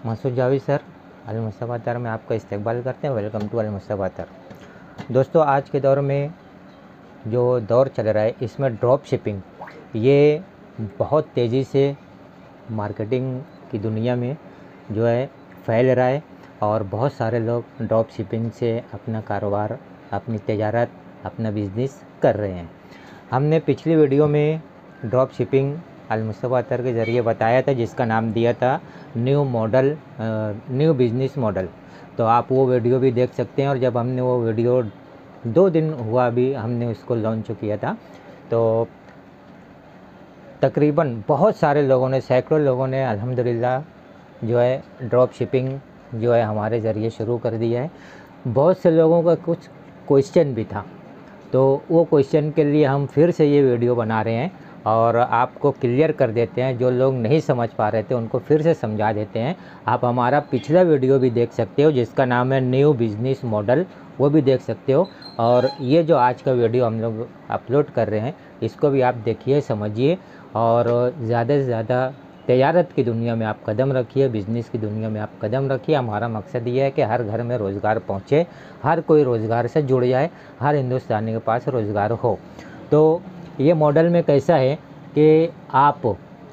Masood Javed sir, अल मुस्तफ़ा अतर में आपका इस्तकबाल करते हैं। वेलकम टू अल मुस्तफ़ा अतर। दोस्तों, आज के दौर में जो दौर चल रहा है इसमें ड्रॉप शिपिंग ये बहुत तेज़ी से मार्केटिंग की दुनिया में जो है फैल रहा है और बहुत सारे लोग ड्रॉप शिपिंग से अपना कारोबार, अपनी तिजारत, अपना बिज़नेस कर रहे हैं। हमने पिछली वीडियो में ड्रॉप शिपिंग अल मुस्तफ़ा अतर के ज़रिए बताया था, जिसका नाम दिया था न्यू बिज़नेस मॉडल। तो आप वो वीडियो भी देख सकते हैं। और जब हमने वो वीडियो 2 दिन हुआ अभी हमने उसको लॉन्च किया था, तो तकरीबन बहुत सारे लोगों ने, सैकड़ों लोगों ने अल्हम्दुलिल्लाह जो है ड्रॉप शिपिंग जो है हमारे ज़रिए शुरू कर दिया है। बहुत से लोगों का कुछ क्वेश्चन भी था, तो वो क्वेश्चन के लिए हम फिर से ये वीडियो बना रहे हैं और आपको क्लियर कर देते हैं। जो लोग नहीं समझ पा रहे थे उनको फिर से समझा देते हैं। आप हमारा पिछला वीडियो भी देख सकते हो जिसका नाम है न्यू बिज़नेस मॉडल, वो भी देख सकते हो। और ये जो आज का वीडियो हम लोग अपलोड कर रहे हैं इसको भी आप देखिए, समझिए और ज़्यादा से ज़्यादा तजारत की दुनिया में आप कदम रखिए, बिज़नेस की दुनिया में आप कदम रखिए। हमारा मकसद ये है कि हर घर में रोज़गार पहुँचे, हर कोई रोज़गार से जुड़ जाए, हर हिंदुस्तानी के पास रोज़गार हो। तो ये मॉडल में कैसा है कि आप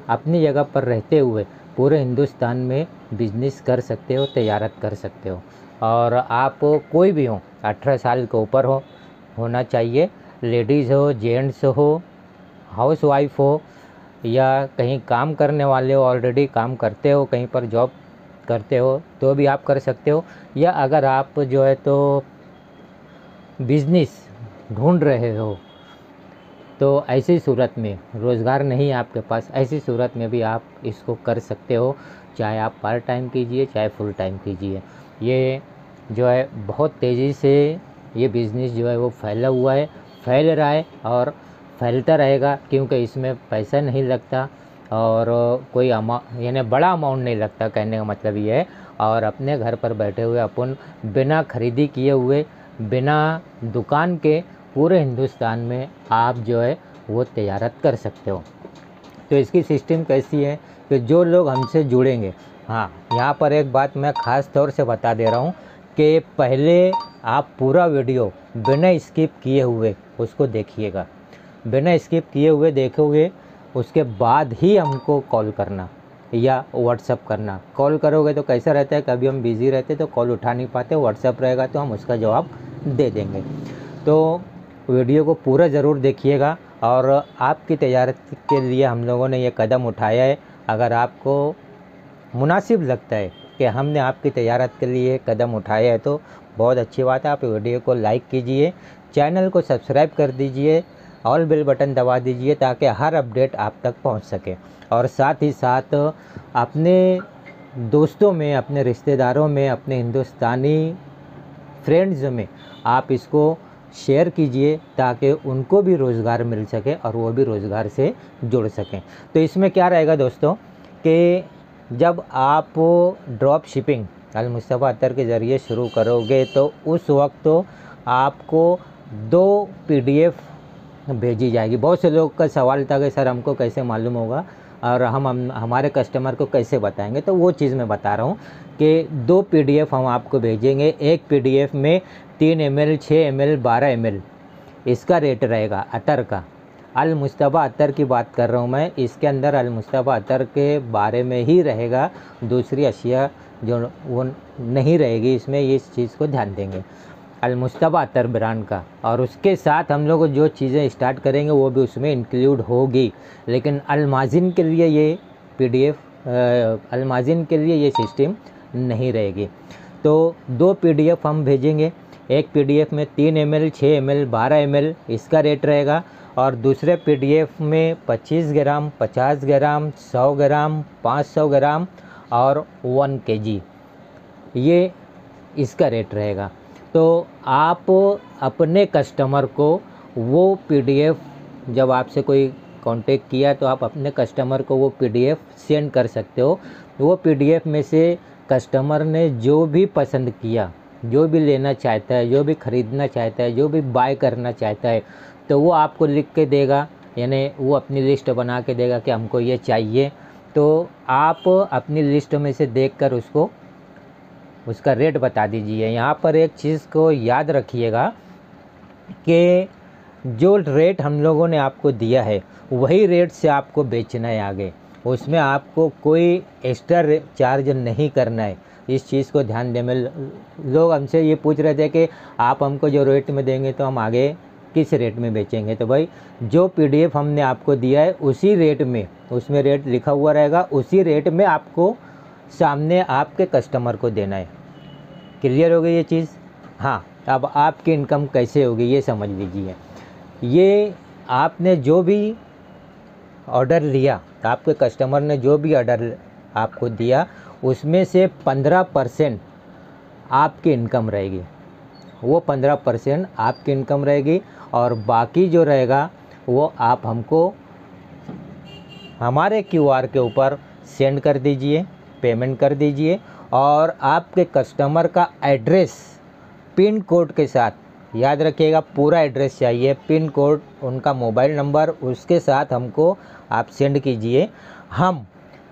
अपनी जगह पर रहते हुए पूरे हिंदुस्तान में बिज़नेस कर सकते हो, तजारत कर सकते हो। और आप कोई भी हो, 18 साल के ऊपर होना चाहिए, लेडीज़ हो, जेंट्स हो, हाउस वाइफ हो या कहीं काम करने वाले हो, ऑलरेडी काम करते हो, कहीं पर जॉब करते हो तो भी आप कर सकते हो। या अगर आप जो है तो बिज़नेस ढूंढ रहे हो तो ऐसी सूरत में रोज़गार नहीं है आपके पास, ऐसी सूरत में भी आप इसको कर सकते हो। चाहे आप पार्ट टाइम कीजिए, चाहे फुल टाइम कीजिए। ये जो है बहुत तेज़ी से ये बिज़नेस जो है वो फैला हुआ है, फैल रहा है और फैलता रहेगा, क्योंकि इसमें पैसा नहीं लगता और कोई यानी बड़ा अमाउंट नहीं लगता, कहने का मतलब ये है। और अपने घर पर बैठे हुए अपन बिना खरीदी किए हुए, बिना दुकान के पूरे हिंदुस्तान में आप जो है वो तजारत कर सकते हो। तो इसकी सिस्टम कैसी है कि जो लोग हमसे जुड़ेंगे, हाँ, यहाँ पर एक बात मैं ख़ास तौर से बता दे रहा हूँ कि पहले आप पूरा वीडियो बिना स्किप किए हुए उसको देखिएगा। बिना स्किप किए हुए देखोगे, उसके बाद ही हमको कॉल करना या व्हाट्सअप करना। कॉल करोगे तो कैसा रहता है, कभी हम बिज़ी रहते तो कॉल उठा नहीं पाते, व्हाट्सअप रहेगा तो हम उसका जवाब दे देंगे। तो वीडियो को पूरा ज़रूर देखिएगा। और आपकी तजारत के लिए हम लोगों ने ये कदम उठाया है। अगर आपको मुनासिब लगता है कि हमने आपकी तजारत के लिए कदम उठाया है तो बहुत अच्छी बात है। आप वीडियो को लाइक कीजिए, चैनल को सब्सक्राइब कर दीजिए, ऑल बेल बटन दबा दीजिए ताकि हर अपडेट आप तक पहुंच सके। और साथ ही साथ अपने दोस्तों में, अपने रिश्तेदारों में, अपने हिंदुस्तानी फ्रेंड्स में आप इसको शेयर कीजिए ताकि उनको भी रोज़गार मिल सके और वो भी रोज़गार से जुड़ सकें। तो इसमें क्या रहेगा दोस्तों कि जब आप ड्रॉप शिपिंग अल मुस्तफ़ा अतर के ज़रिए शुरू करोगे तो उस वक्त तो आपको 2 PDF भेजी जाएगी। बहुत से लोग का सवाल था कि सर हमको कैसे मालूम होगा और हम हमारे कस्टमर को कैसे बताएंगे। तो वो चीज़ मैं बता रहा हूँ कि 2 PDF हम आपको भेजेंगे। एक PDF में 3 ml, 6 ml, 12 ml इसका रेट रहेगा अतर का। अल मुस्तफ़ा अतर की बात कर रहा हूँ मैं, इसके अंदर अल मुस्तफ़ा अतर के बारे में ही रहेगा, दूसरी अशिया जो वो नहीं रहेगी इसमें। ये इस चीज़ को ध्यान देंगे, अल मुस्तफ़ा अतर ब्रांड का। और उसके साथ हम लोग जो चीज़ें स्टार्ट करेंगे वो भी उसमें इंक्लूड होगी। लेकिन अलमाजिन के लिए ये PDF, अलमाजिन के लिए ये सिस्टम नहीं रहेगी। तो 2 PDF हम भेजेंगे। एक PDF में 3 ml, 6 ml, 12 ml इसका रेट रहेगा और दूसरे PDF में 25 ग्राम, 50 ग्राम, 100 ग्राम, 500 ग्राम और 1 kg ये इसका रेट रहेगा। तो आप अपने कस्टमर को वो PDF, जब आपसे कोई कांटेक्ट किया तो आप अपने कस्टमर को वो PDF सेंड कर सकते हो। वो PDF में से कस्टमर ने जो भी पसंद किया, जो भी लेना चाहता है, जो भी ख़रीदना चाहता है, जो भी बाय करना चाहता है, तो वो आपको लिख के देगा, यानी वो अपनी लिस्ट बना के देगा कि हमको ये चाहिए। तो आप अपनी लिस्ट में से देखकर उसको उसका रेट बता दीजिए। यहाँ पर एक चीज़ को याद रखिएगा कि जो रेट हम लोगों ने आपको दिया है वही रेट से आपको बेचना है आगे, उसमें आपको कोई एक्स्ट्रा चार्ज नहीं करना है। इस चीज़ को ध्यान दें। लोग हमसे ये पूछ रहे थे कि आप हमको जो रेट में देंगे तो हम आगे किस रेट में बेचेंगे। तो भाई जो PDF हमने आपको दिया है उसी रेट में, उसमें रेट लिखा हुआ रहेगा, उसी रेट में आपको सामने आपके कस्टमर को देना है। क्लियर हो गई ये चीज़? हाँ, अब आपकी इनकम कैसे होगी ये समझ लीजिए। ये आपने जो भी ऑर्डर लिया, आपके कस्टमर ने जो भी ऑर्डर आपको दिया उसमें से 15% आपकी इनकम रहेगी। वो 15% आपकी इनकम रहेगी और बाकी जो रहेगा वो आप हमको हमारे QR के ऊपर सेंड कर दीजिए, पेमेंट कर दीजिए। और आपके कस्टमर का एड्रेस पिन कोड के साथ, याद रखिएगा पूरा एड्रेस चाहिए, पिन कोड, उनका मोबाइल नंबर, उसके साथ हमको आप सेंड कीजिए। हम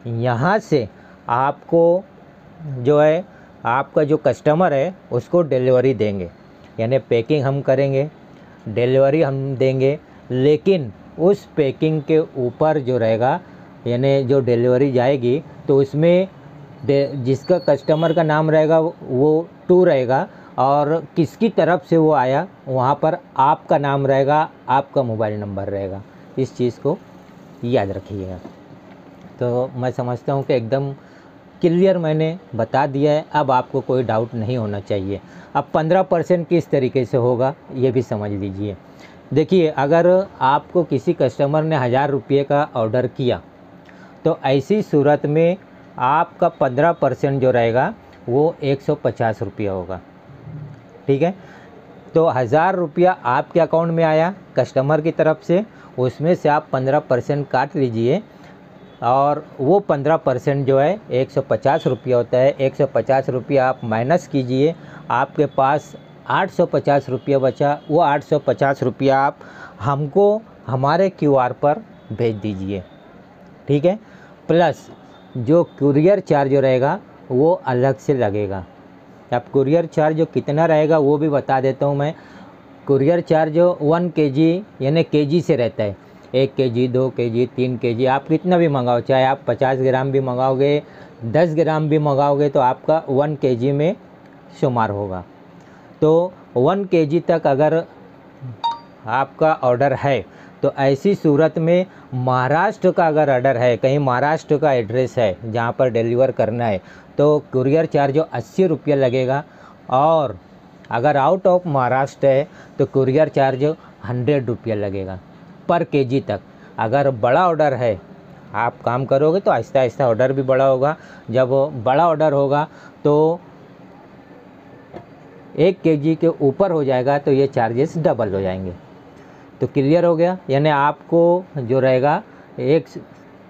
यहाँ से आपको जो है आपका जो कस्टमर है उसको डिलीवरी देंगे, यानी पैकिंग हम करेंगे, डिलीवरी हम देंगे। लेकिन उस पैकिंग के ऊपर जो रहेगा, यानी जो डिलीवरी जाएगी तो उसमें जिसका कस्टमर का नाम रहेगा वो टू रहेगा और किसकी तरफ से वो आया वहाँ पर आपका नाम रहेगा, आपका मोबाइल नंबर रहेगा। इस चीज़ को याद रखिएगा। तो मैं समझता हूँ कि एकदम क्लियर मैंने बता दिया है, अब आपको कोई डाउट नहीं होना चाहिए। अब 15% किस तरीके से होगा ये भी समझ लीजिए। देखिए, अगर आपको किसी कस्टमर ने 1000 रुपये का ऑर्डर किया तो ऐसी सूरत में आपका 15% जो रहेगा वो 150 रुपया होगा। ठीक है, तो 1000 रुपया आपके अकाउंट में आया कस्टमर की तरफ से, उसमें से आप 15% काट लीजिए और वो 15% जो है 150 रुपया होता है। 150 रुपया आप माइनस कीजिए, आपके पास 850 रुपया बचा। वो 850 रुपया आप हमको हमारे QR पर भेज दीजिए। ठीक है, प्लस जो कुरियर चार्ज रहेगा वो अलग से लगेगा। अब कुरियर चार्ज जो कितना रहेगा वो भी बता देता हूँ मैं। कुरियर चार्ज 1 kg यानी kg से रहता है। 1 kg, 2 kg, 3 kg, आप कितना भी मंगाओ, चाहे आप 50 ग्राम भी मंगाओगे, 10 ग्राम भी मंगाओगे तो आपका 1 kg में शुमार होगा। तो 1 kg तक अगर आपका ऑर्डर है तो ऐसी सूरत में महाराष्ट्र का अगर ऑर्डर है, कहीं महाराष्ट्र का एड्रेस है जहाँ पर डिलीवर करना है, तो कुरियर चार्ज 80 रुपया लगेगा। और अगर आउट ऑफ महाराष्ट्र है तो कुरियर चार्ज 100 रुपया लगेगा पर kg तक। अगर बड़ा ऑर्डर है, आप काम करोगे तो आहिस्ता आहिस्ता ऑर्डर भी बड़ा होगा। जब बड़ा ऑर्डर होगा तो 1 kg के ऊपर हो जाएगा तो ये चार्जेस डबल हो जाएंगे। तो क्लियर हो गया, यानी आपको जो रहेगा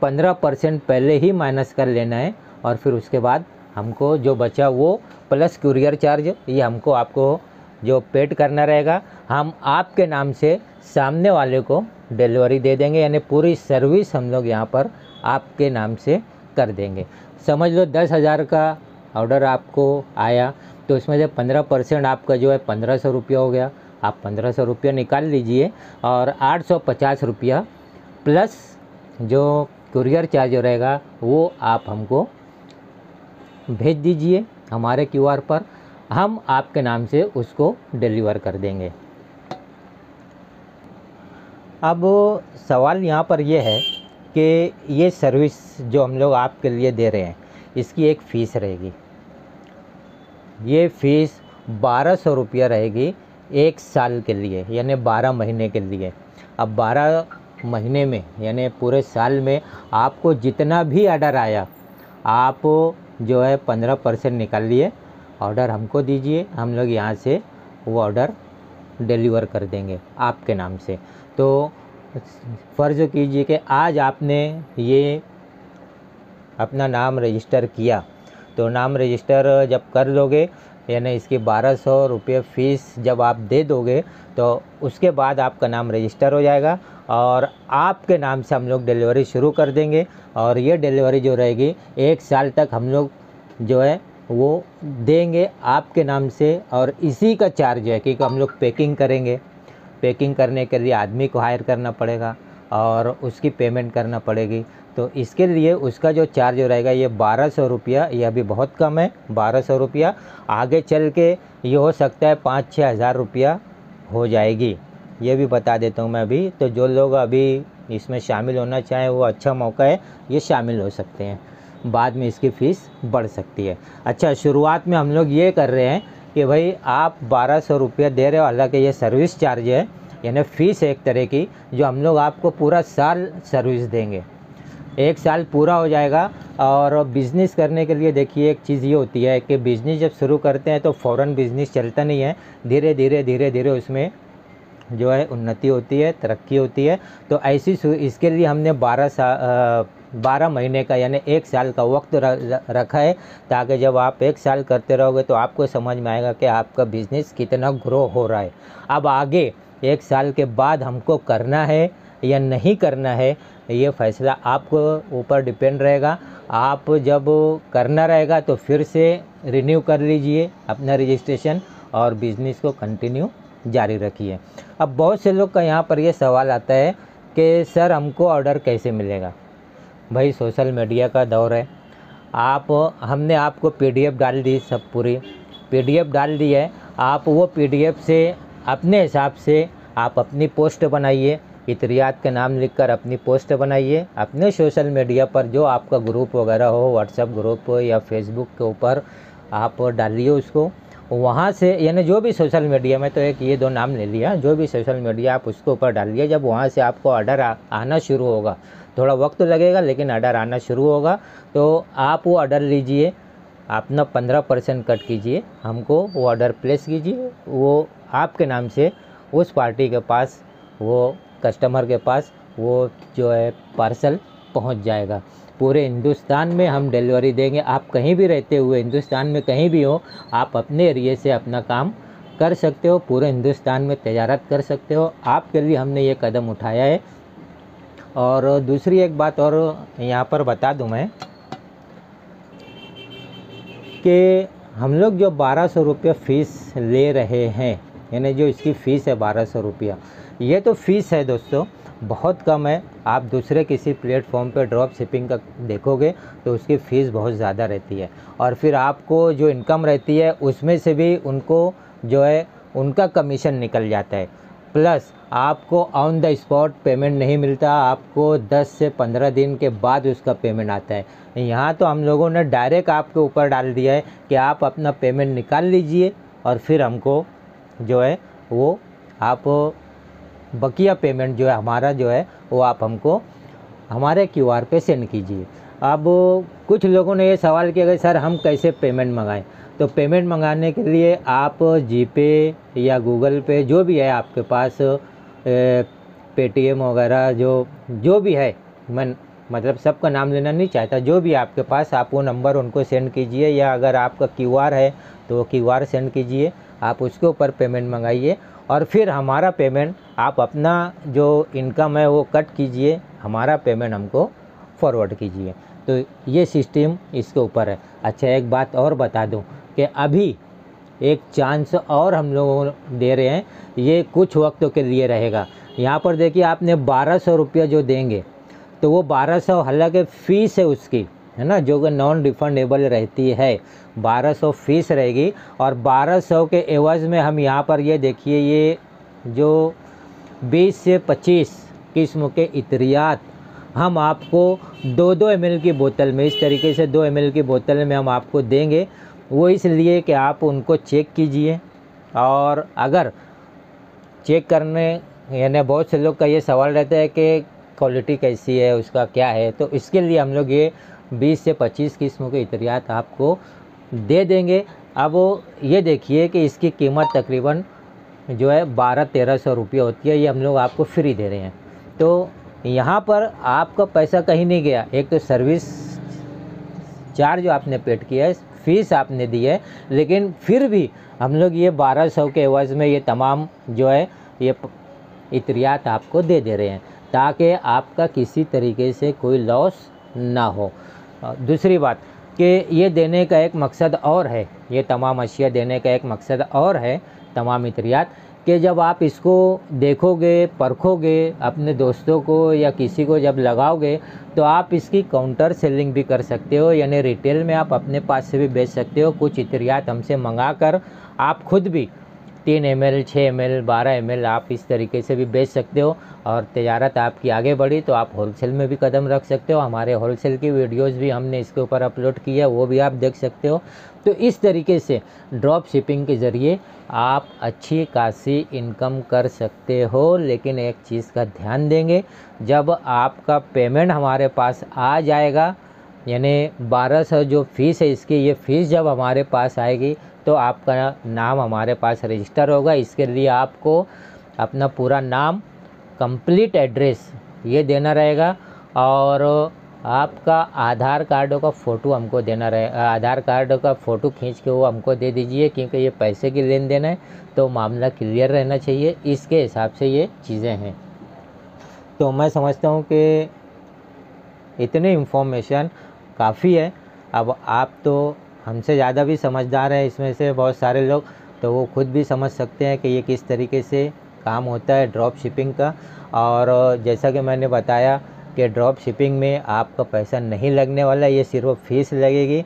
15% पहले ही माइनस कर लेना है और फिर उसके बाद हमको जो बचा वो प्लस कुरियर चार्ज ये हमको आपको जो पेड करना रहेगा, हम आपके नाम से सामने वाले को डिलीवरी दे देंगे। यानी पूरी सर्विस हम लोग यहाँ पर आपके नाम से कर देंगे। समझ लो 10,000 का ऑर्डर आपको आया तो इसमें से 15% आपका जो है 1500 रुपया हो गया। आप 1500 रुपया निकाल लीजिए और 850 रुपया प्लस जो कुरियर चार्ज रहेगा वो आप हमको भेज दीजिए हमारे QR पर, हम आपके नाम से उसको डिलीवर कर देंगे। अब सवाल यहाँ पर ये है कि ये सर्विस जो हम लोग आपके लिए दे रहे हैं इसकी एक फ़ीस रहेगी। ये फ़ीस 1200 रुपया रहेगी 1 साल के लिए, यानी 12 महीने के लिए। अब 12 महीने में यानी पूरे साल में आपको जितना भी ऑर्डर आया आप जो है 15% निकाल लिए, ऑर्डर हमको दीजिए, हम लोग यहाँ से वो ऑर्डर डिलीवर कर देंगे आपके नाम से। तो फ़र्ज़ कीजिए कि आज आपने ये अपना नाम रजिस्टर किया, तो नाम रजिस्टर जब कर लोगे यानी इसकी 1200 रुपये फ़ीस जब आप दे दोगे तो उसके बाद आपका नाम रजिस्टर हो जाएगा और आपके नाम से हम लोग डिलीवरी शुरू कर देंगे। और ये डिलीवरी जो रहेगी 1 साल तक हम लोग जो है वो देंगे आपके नाम से। और इसी का चार्ज है कि हम लोग पैकिंग करेंगे, पैकिंग करने के लिए आदमी को हायर करना पड़ेगा और उसकी पेमेंट करना पड़ेगी। तो इसके लिए उसका जो चार्ज रहेगा ये 1200 रुपया, ये अभी बहुत कम है 1200 रुपया। आगे चल के ये हो सकता है 5-6 हज़ार रुपया हो जाएगी, ये भी बता देता हूँ मैं अभी। तो जो लोग अभी इसमें शामिल होना चाहें वो अच्छा मौका है, ये शामिल हो सकते हैं, बाद में इसकी फ़ीस बढ़ सकती है। अच्छा, शुरुआत में हम लोग ये कर रहे हैं कि भाई आप 1200 रुपया दे रहे हो, हालांकि ये सर्विस चार्ज है, यानी फ़ीस एक तरह की, जो हम लोग आपको पूरा साल सर्विस देंगे। 1 साल पूरा हो जाएगा। और बिज़नेस करने के लिए देखिए एक चीज़ ये होती है कि बिज़नेस जब शुरू करते हैं तो फ़ौरन बिज़नेस चलता नहीं है, धीरे धीरे उसमें जो है उन्नति होती है, तरक्की होती है। तो ऐसी इसके लिए हमने 12 महीने का यानी 1 साल का वक्त रखा है, ताकि जब आप 1 साल करते रहोगे तो आपको समझ में आएगा कि आपका बिज़नेस कितना ग्रो हो रहा है। अब आगे 1 साल के बाद हमको करना है या नहीं करना है, ये फ़ैसला आपको ऊपर डिपेंड रहेगा। आप जब करना रहेगा तो फिर से रिन्यू कर लीजिए अपना रजिस्ट्रेशन और बिज़नेस को कंटिन्यू जारी रखिए। अब बहुत से लोग का यहाँ पर ये सवाल आता है कि सर हमको ऑर्डर कैसे मिलेगा। भाई सोशल मीडिया का दौर है, हमने आपको PDF डाल दी, सब पूरी PDF डाल दी है। आप वो PDF से अपने हिसाब से आप अपनी पोस्ट बनाइए, इतरियात का नाम लिखकर अपनी पोस्ट बनाइए अपने सोशल मीडिया पर, जो आपका ग्रुप वगैरह हो, व्हाट्सएप ग्रुप या फेसबुक के ऊपर आप डालिए उसको। वहाँ से यानी जो भी सोशल मीडिया में, तो एक ये 2 नाम ले लिया, जो भी सोशल मीडिया आप उसके ऊपर डालिए। जब वहाँ से आपको ऑर्डर आना शुरू होगा, थोड़ा वक्त लगेगा लेकिन ऑर्डर आना शुरू होगा, तो आप वो ऑर्डर लीजिए, अपना 15% कट कीजिए, हमको वो ऑर्डर प्लेस कीजिए, वो आपके नाम से उस पार्टी के पास, वो कस्टमर के पास वो जो है पार्सल पहुंच जाएगा। पूरे हिंदुस्तान में हम डिलीवरी देंगे। आप कहीं भी रहते हुए हिंदुस्तान में कहीं भी हो, आप अपने एरिए से अपना काम कर सकते हो, पूरे हिंदुस्तान में तजारत कर सकते हो। आपके लिए हमने ये कदम उठाया है। और दूसरी एक बात और यहाँ पर बता दूँ मैं कि हम लोग जो 1200 रुपया फ़ीस ले रहे हैं, यानी जो इसकी फ़ीस है 1200 रुपया, ये तो फ़ीस है दोस्तों, बहुत कम है। आप दूसरे किसी प्लेटफॉर्म पे ड्रॉप शिपिंग का देखोगे तो उसकी फ़ीस बहुत ज़्यादा रहती है। और फिर आपको जो इनकम रहती है उसमें से भी उनको जो है उनका कमीशन निकल जाता है। प्लस आपको ऑन द स्पॉट पेमेंट नहीं मिलता, आपको 10 से 15 दिन के बाद उसका पेमेंट आता है। यहाँ तो हम लोगों ने डायरेक्ट आपके ऊपर डाल दिया है कि आप अपना पेमेंट निकाल लीजिए और फिर हमको जो है वो आप बकिया पेमेंट जो है हमारा जो है वो आप हमको हमारे QR पे सेंड कीजिए। अब कुछ लोगों ने ये सवाल किया कि सर हम कैसे पेमेंट मंगाएं। तो पेमेंट मंगाने के लिए आप जीपे या गूगल पे जो भी है आपके पास, पेटीएम वगैरह जो भी है, मैं मतलब सबका नाम लेना नहीं चाहता, जो भी आपके पास आप वो नंबर उनको सेंड कीजिए, या अगर आपका QR है तो QR सेंड कीजिए, आप उसके ऊपर पेमेंट मंगाइए और फिर हमारा पेमेंट आप अपना जो इनकम है वो कट कीजिए, हमारा पेमेंट हमको फॉरवर्ड कीजिए। तो ये सिस्टम इसके ऊपर है। अच्छा, एक बात और बता दूं कि अभी एक चांस और हम लोगों दे रहे हैं, ये कुछ वक्त के लिए रहेगा। यहाँ पर देखिए आपने 1200 रुपया जो देंगे तो वो 1200 हालांकि फ़ीस है उसकी, है ना, जो कि नॉन रिफंडेबल रहती है, 1200 फ़ीस रहेगी। और 1200 के एवज़ में हम यहाँ पर ये देखिए, ये जो 20 से 25 किस्म के इतरियात हम आपको 2-2 ml की बोतल में, इस तरीके से 2 ml की बोतल में हम आपको देंगे। वो इसलिए कि आप उनको चेक कीजिए, और अगर चेक करने यानी बहुत से लोग का ये सवाल रहता है कि क्वालिटी कैसी है, उसका क्या है, तो इसके लिए हम लोग ये 20 से 25 किस्मों के इतरियात आपको दे देंगे। अब ये देखिए कि इसकी कीमत तकरीबन जो है 1200-1300 रुपये होती है, ये हम लोग आपको फ्री दे रहे हैं। तो यहाँ पर आपका पैसा कहीं नहीं गया, एक तो सर्विस चार्ज जो आपने पेड किया है, फ़ीस आपने दी है, लेकिन फिर भी हम लोग ये 1200 के एवज़ में ये तमाम जो है ये इतरियात आपको दे रहे हैं। ताकि आपका किसी तरीके से कोई लॉस ना हो। दूसरी बात कि ये देने का एक मकसद और है, ये तमाम अशिया देने का एक मकसद और है, तमाम इत्रियात, कि जब आप इसको देखोगे, परखोगे, अपने दोस्तों को या किसी को जब लगाओगे तो आप इसकी काउंटर सेलिंग भी कर सकते हो, यानी रिटेल में आप अपने पास से भी बेच सकते हो। कुछ इत्रियात हमसे मंगा कर आप खुद भी 3 ml, 6 ml, 12 ml आप इस तरीके से भी बेच सकते हो और तिजारत आपकी आगे बढ़ी तो आप होलसेल में भी कदम रख सकते हो। हमारे होलसेल की वीडियोस भी हमने इसके ऊपर अपलोड की है, वो भी आप देख सकते हो। तो इस तरीके से ड्रॉप शिपिंग के ज़रिए आप अच्छी खासी इनकम कर सकते हो, लेकिन एक चीज़ का ध्यान देंगे, जब आपका पेमेंट हमारे पास आ जाएगा, यानी 1200 जो फ़ीस है इसकी, ये फ़ीस जब हमारे पास आएगी तो आपका नाम हमारे पास रजिस्टर होगा। इसके लिए आपको अपना पूरा नाम, कंप्लीट एड्रेस ये देना रहेगा और आपका आधार कार्ड का फ़ोटो हमको देना रहेगा। आधार कार्ड का फ़ोटो खींच के वो हमको दे दीजिए, क्योंकि ये पैसे की लेन देन है तो मामला क्लियर रहना चाहिए, इसके हिसाब से ये चीज़ें हैं। तो मैं समझता हूँ कि इतनी इन्फॉर्मेशन काफ़ी है। अब आप तो हमसे ज़्यादा भी समझदार हैं इसमें से बहुत सारे लोग, तो वो खुद भी समझ सकते हैं कि ये किस तरीके से काम होता है ड्रॉप शिपिंग का। और जैसा कि मैंने बताया कि ड्रॉप शिपिंग में आपका पैसा नहीं लगने वाला, ये सिर्फ फ़ीस लगेगी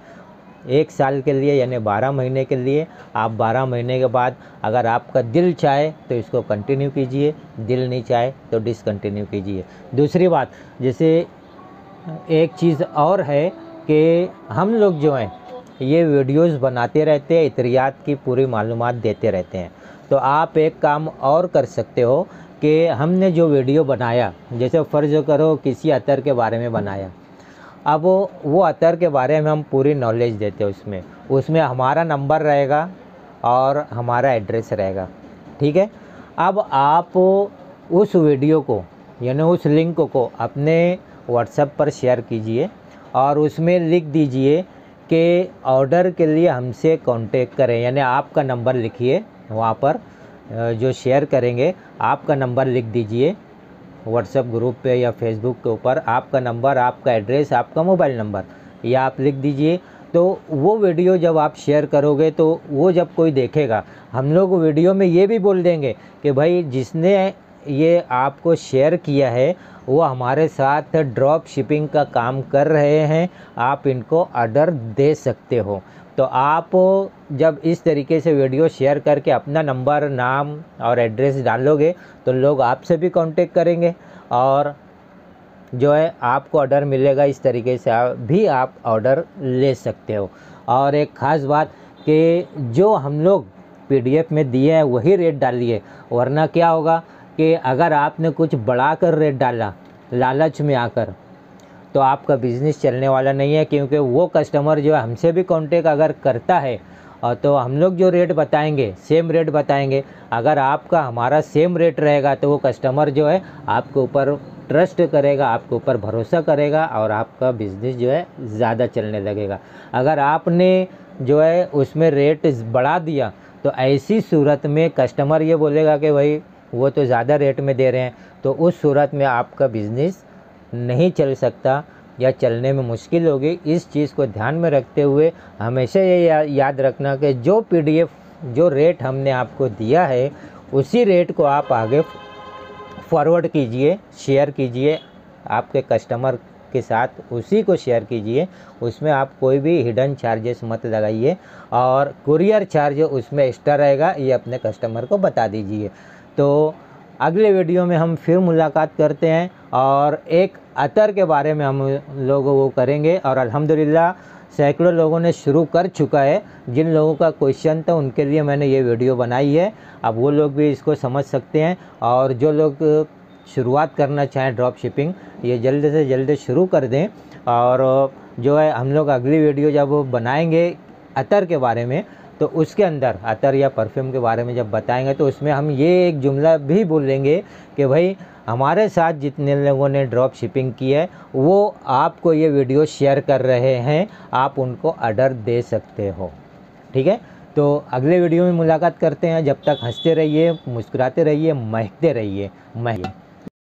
1 साल के लिए, यानी 12 महीने के लिए। आप 12 महीने के बाद अगर आपका दिल चाहे तो इसको कंटिन्यू कीजिए, दिल नहीं चाहे तो डिसकंटिन्यू कीजिए। दूसरी बात, जैसे एक चीज़ और है कि हम लोग जो हैं ये वीडियोस बनाते रहते हैं, इत्रियात की पूरी मालूमात देते रहते हैं। तो आप एक काम और कर सकते हो कि हमने जो वीडियो बनाया, जैसे फ़र्ज़ करो किसी अतर के बारे में बनाया, अब वो अतर के बारे में हम पूरी नॉलेज देते हैं, उसमें हमारा नंबर रहेगा और हमारा एड्रेस रहेगा, ठीक है। अब आप उस वीडियो को, यानी उस लिंक को अपने व्हाट्सएप पर शेयर कीजिए और उसमें लिख दीजिए कि ऑर्डर के लिए हमसे कांटेक्ट करें, यानी आपका नंबर लिखिए वहाँ पर, जो शेयर करेंगे आपका नंबर लिख दीजिए व्हाट्सएप ग्रुप पे या फेसबुक के ऊपर, आपका नंबर, आपका एड्रेस, आपका मोबाइल नंबर ये आप लिख दीजिए। तो वो वीडियो जब आप शेयर करोगे तो वो जब कोई देखेगा, हम लोग वीडियो में ये भी बोल देंगे कि भाई जिसने ये आपको शेयर किया है वो हमारे साथ ड्रॉप शिपिंग का काम कर रहे हैं, आप इनको ऑर्डर दे सकते हो। तो आप जब इस तरीके से वीडियो शेयर करके अपना नंबर, नाम और एड्रेस डालोगे तो लोग आपसे भी कांटेक्ट करेंगे और जो है आपको ऑर्डर मिलेगा। इस तरीके से भी आप ऑर्डर ले सकते हो। और एक ख़ास बात कि जो हम लोग PDF में दिए हैं वही रेट डालिए, वरना क्या होगा कि अगर आपने कुछ बढ़ाकर रेट डाला लालच में आकर तो आपका बिज़नेस चलने वाला नहीं है, क्योंकि वो कस्टमर जो है हमसे भी कांटेक्ट अगर करता है और तो हम लोग जो रेट बताएंगे सेम रेट बताएंगे, अगर आपका हमारा सेम रेट रहेगा तो वो कस्टमर जो है आपके ऊपर ट्रस्ट करेगा, आपके ऊपर भरोसा करेगा और आपका बिज़नेस जो है ज़्यादा चलने लगेगा। अगर आपने जो है उसमें रेट बढ़ा दिया तो ऐसी सूरत में कस्टमर ये बोलेगा कि भाई वो तो ज़्यादा रेट में दे रहे हैं, तो उस सूरत में आपका बिज़नेस नहीं चल सकता या चलने में मुश्किल होगी। इस चीज़ को ध्यान में रखते हुए हमेशा ये याद रखना कि जो PDF जो रेट हमने आपको दिया है उसी रेट को आप आगे फॉरवर्ड कीजिए, शेयर कीजिए आपके कस्टमर के साथ, उसी को शेयर कीजिए। उसमें आप कोई भी हिडन चार्जेस मत लगाइए और कुरियर चार्ज उसमें एक्स्ट्रा रहेगा, ये अपने कस्टमर को बता दीजिए। तो अगले वीडियो में हम फिर मुलाकात करते हैं और एक अतर के बारे में हम लोग वो करेंगे। और अल्हम्दुलिल्लाह सैकड़ों लोगों ने शुरू कर चुका है, जिन लोगों का क्वेश्चन था उनके लिए मैंने ये वीडियो बनाई है। अब वो लोग भी इसको समझ सकते हैं और जो लोग शुरुआत करना चाहें ड्रॉप शिपिंग, ये जल्द से जल्द शुरू कर दें। और जो है हम लोग अगली वीडियो जब बनाएंगे अतर के बारे में, तो उसके अंदर अतर या परफ्यूम के बारे में जब बताएंगे तो उसमें हम ये एक जुमला भी बोलेंगे कि भाई हमारे साथ जितने लोगों ने ड्रॉप शिपिंग की है वो आपको ये वीडियो शेयर कर रहे हैं, आप उनको ऑर्डर दे सकते हो, ठीक है। तो अगले वीडियो में मुलाकात करते हैं। जब तक हंसते रहिए, मुस्कुराते रहिए, महकते रहिए।